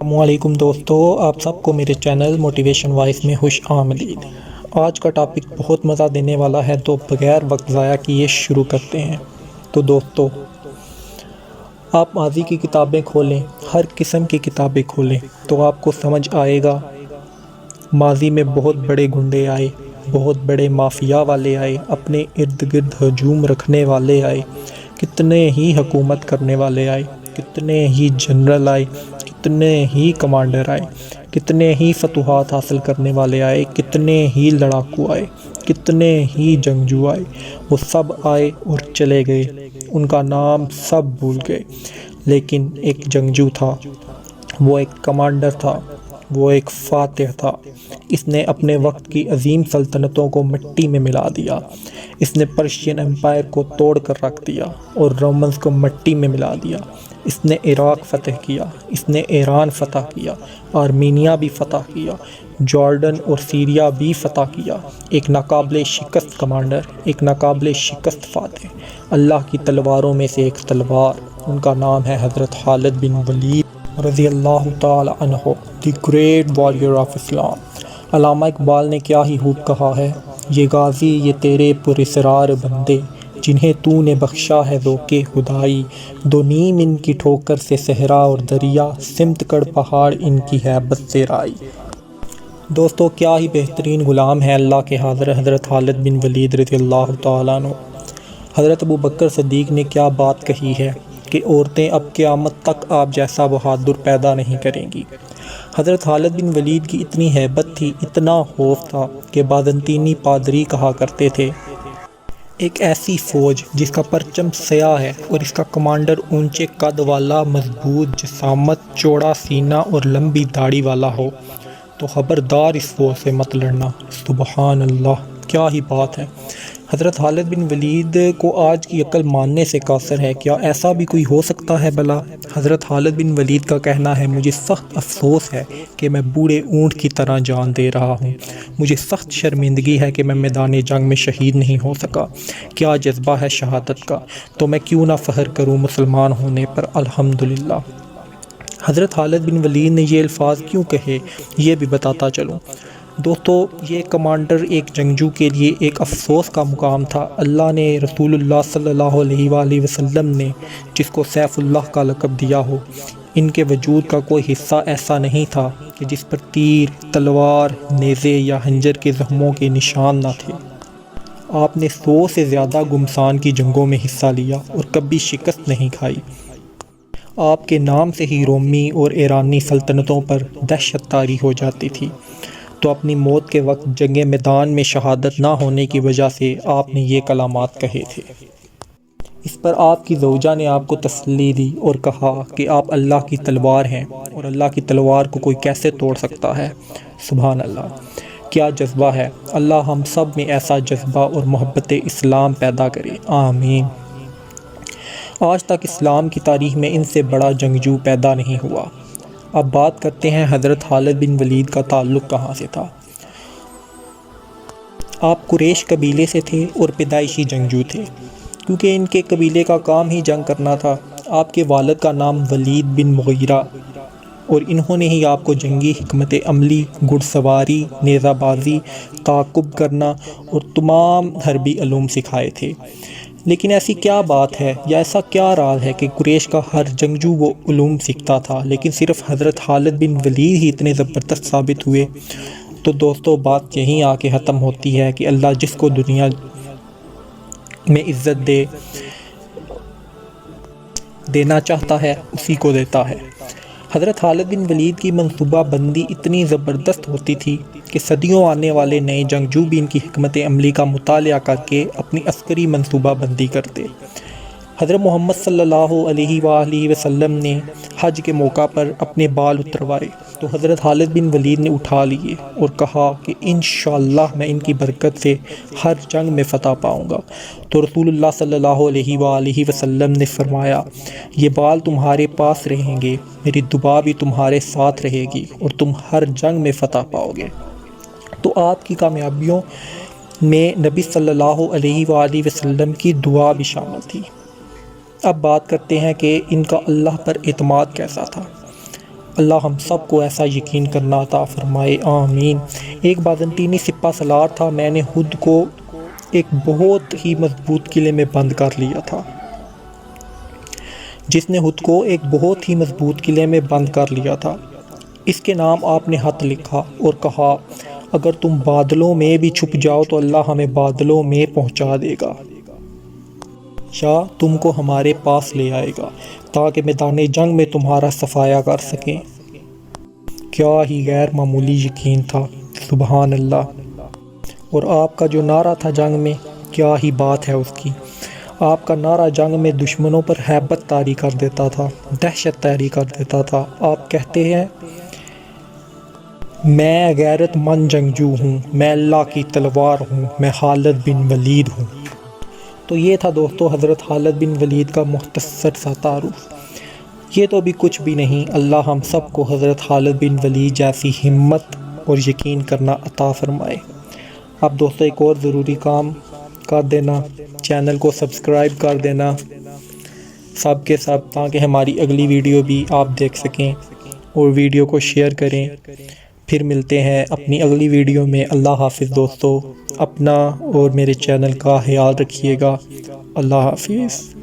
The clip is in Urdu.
السلام علیکم دوستو، آپ سب کو میرے چینل موٹیویشن وائس میں خوش آمدید۔ آج کا ٹاپک بہت مزہ دینے والا ہے، تو بغیر وقت ضائع کیے شروع کرتے ہیں۔ تو دوستو، آپ ماضی کی کتابیں کھولیں، ہر قسم کی کتابیں کھولیں تو آپ کو سمجھ آئے گا ماضی میں بہت بڑے گنڈے آئے، بہت بڑے مافیا والے آئے، اپنے ارد گرد ہجوم رکھنے والے آئے، کتنے ہی حکومت کرنے والے آئے، کتنے ہی جنرل آئے، کتنے ہی کمانڈر آئے، کتنے ہی فتوحات حاصل کرنے والے آئے، کتنے ہی لڑاکو آئے، کتنے ہی جنگجو آئے۔ وہ سب آئے اور چلے گئے، ان کا نام سب بھول گئے، لیکن ایک جنگجو تھا، وہ ایک کمانڈر تھا، وہ ایک فاتح تھا۔ اس نے اپنے وقت کی عظیم سلطنتوں کو مٹی میں ملا دیا۔ اس نے پرشین امپائر کو توڑ کر رکھ دیا اور رومنز کو مٹی میں ملا دیا۔ اس نے عراق فتح کیا، اس نے ایران فتح کیا، آرمینیا بھی فتح کیا، جارڈن اور سیریا بھی فتح کیا۔ ایک ناقابل شکست کمانڈر، ایک ناقابل شکست فاتح، اللہ کی تلواروں میں سے ایک تلوار، ان کا نام ہے حضرت خالد بن ولید رضی اللہ تعالی عنہ، دی گریٹ واریر آف اسلام۔ علامہ اقبال نے کیا ہی خوب کہا ہے، یہ غازی یہ تیرے پراسرار بندے، جنہیں تو نے بخشا ہے ذوق خدائی، دو نیم ان کی ٹھوکر سے صحرا اور دریا، سمت کڑ پہاڑ ان کی ہیبت سے رائی۔ دوستو، کیا ہی بہترین غلام ہے اللہ کے حضرت خالد بن ولید رضی اللہ تعالیٰ عنہ۔ حضرت ابوبکر صدیق نے کیا بات کہی ہے کہ عورتیں اب قیامت تک آپ جیسا بہادر پیدا نہیں کریں گی۔ حضرت خالد بن ولید کی اتنی ہیبت تھی، اتنا خوف تھا کہ بازنطینی پادری کہا کرتے تھے، ایک ایسی فوج جس کا پرچم سیاہ ہے اور اس کا کمانڈر اونچے قد والا، مضبوط جسامت، چوڑا سینہ اور لمبی داڑھی والا ہو تو خبردار اس فوج سے مت لڑنا۔ سبحان اللہ، کیا ہی بات ہے۔ حضرت خالد بن ولید کو آج کی عقل ماننے سے قاصر ہے، کیا ایسا بھی کوئی ہو سکتا ہے بھلا؟ حضرت خالد بن ولید کا کہنا ہے، مجھے سخت افسوس ہے کہ میں بوڑھے اونٹ کی طرح جان دے رہا ہوں، مجھے سخت شرمندگی ہے کہ میں میدان جنگ میں شہید نہیں ہو سکا۔ کیا جذبہ ہے شہادت کا، تو میں کیوں نہ فخر کروں مسلمان ہونے پر، الحمدللہ۔ حضرت خالد بن ولید نے یہ الفاظ کیوں کہے، یہ بھی بتاتا چلوں۔ دوستو، یہ کمانڈر ایک جنگجو کے لیے ایک افسوس کا مقام تھا۔ اللہ نے رسول اللہ صلی اللہ علیہ وآلہ وسلم نے جس کو سیف اللہ کا لقب دیا ہو، ان کے وجود کا کوئی حصہ ایسا نہیں تھا کہ جس پر تیر، تلوار، نیزے یا خنجر کے زخموں کے نشان نہ تھے۔ آپ نے 100 سے زیادہ گھمسان کی جنگوں میں حصہ لیا اور کبھی شکست نہیں کھائی۔ آپ کے نام سے ہی رومی اور ایرانی سلطنتوں پر دہشت طاری ہو جاتی تھی، تو اپنی موت کے وقت جنگ میدان میں شہادت نہ ہونے کی وجہ سے آپ نے یہ کلمات کہے تھے۔ اس پر آپ کی زوجہ نے آپ کو تسلی دی اور کہا کہ آپ اللہ کی تلوار ہیں اور اللہ کی تلوار کو کوئی کیسے توڑ سکتا ہے۔ سبحان اللہ، کیا جذبہ ہے۔ اللہ ہم سب میں ایسا جذبہ اور محبت اسلام پیدا کرے، آمین۔ آج تک اسلام کی تاریخ میں ان سے بڑا جنگجو پیدا نہیں ہوا۔ اب بات کرتے ہیں حضرت خالد بن ولید کا تعلق کہاں سے تھا۔ آپ قریش قبیلے سے تھے اور پیدائشی جنگجو تھے، کیونکہ ان کے قبیلے کا کام ہی جنگ کرنا تھا۔ آپ کے والد کا نام ولید بن مغیرہ، اور انہوں نے ہی آپ کو جنگی حکمت عملی، گھڑ سواری، نیزہ بازی، تعاقب کرنا اور تمام حربی علوم سکھائے تھے۔ لیکن ایسی کیا بات ہے یا ایسا کیا راز ہے کہ قریش کا ہر جنگجو وہ علوم سیکھتا تھا، لیکن صرف حضرت خالد بن ولید ہی اتنے زبردست ثابت ہوئے؟ تو دوستو، بات یہیں آ کے ختم ہوتی ہے کہ اللہ جس کو دنیا میں عزت دینا چاہتا ہے اسی کو دیتا ہے۔ حضرت خالد بن ولید کی منصوبہ بندی اتنی زبردست ہوتی تھی کہ صدیوں آنے والے نئے جنگجو بھی ان کی حکمت عملی کا مطالعہ کر کے اپنی عسکری منصوبہ بندی کرتے۔ حضرت محمد صلی اللہ علیہ وآلہ وسلم نے حج کے موقع پر اپنے بال اتروائے تو حضرت خالد بن ولید نے اٹھا لیے اور کہا کہ انشاءاللہ میں ان کی برکت سے ہر جنگ میں فتح پاؤں گا۔ تو رسول اللہ صلی اللہ علیہ وآلہ وسلم نے فرمایا، یہ بال تمہارے پاس رہیں گے، میری دعا بھی تمہارے ساتھ رہے گی اور تم ہر جنگ میں فتح پاؤ گے۔ تو آپ کی کامیابیوں میں نبی صلی اللہ علیہ وآلہ وسلم کی دعا بھی شامل تھی۔ اب بات کرتے ہیں کہ ان کا اللہ پر اعتماد کیسا تھا۔ اللہ ہم سب کو ایسا یقین کرنا عطا فرمائے، آمین۔ ایک بازنطینی سپہ سالار تھا، میں نے خود کو ایک بہت ہی مضبوط قلعے میں بند کر لیا تھا، جس نے خود کو ایک بہت ہی مضبوط قلعے میں بند کر لیا تھا۔ اس کے نام آپ نے خط لکھا اور کہا اگر تم بادلوں میں بھی چھپ جاؤ تو اللہ ہمیں بادلوں میں پہنچا دے گا، یا تم کو ہمارے پاس لے آئے گا تاکہ میدان جنگ میں تمہارا صفایا کر سکیں۔ کیا ہی غیر معمولی یقین تھا، سبحان اللہ۔ اور آپ کا جو نعرہ تھا جنگ میں، کیا ہی بات ہے اس کی۔ آپ کا نعرہ جنگ میں دشمنوں پر ہیبت طاری کر دیتا تھا، دہشت طاری کر دیتا تھا۔ آپ کہتے ہیں میں غیرت مند جنگجو ہوں، میں اللہ کی تلوار ہوں، میں خالد بن ولید ہوں۔ تو یہ تھا دوستو حضرت خالد بن ولید کا مختصر سا تعارف۔ یہ تو بھی کچھ بھی نہیں، اللہ ہم سب کو حضرت خالد بن ولید جیسی ہمت اور یقین کرنا عطا فرمائے۔ اب دوستو ایک اور ضروری کام کر دینا، چینل کو سبسکرائب کر دینا سب کے سب، تاکہ ہماری اگلی ویڈیو بھی آپ دیکھ سکیں، اور ویڈیو کو شیئر کریں۔ پھر ملتے ہیں اپنی اگلی ویڈیو میں۔ اللہ حافظ دوستو، اپنا اور میرے چینل کا خیال رکھیے گا۔ اللہ حافظ۔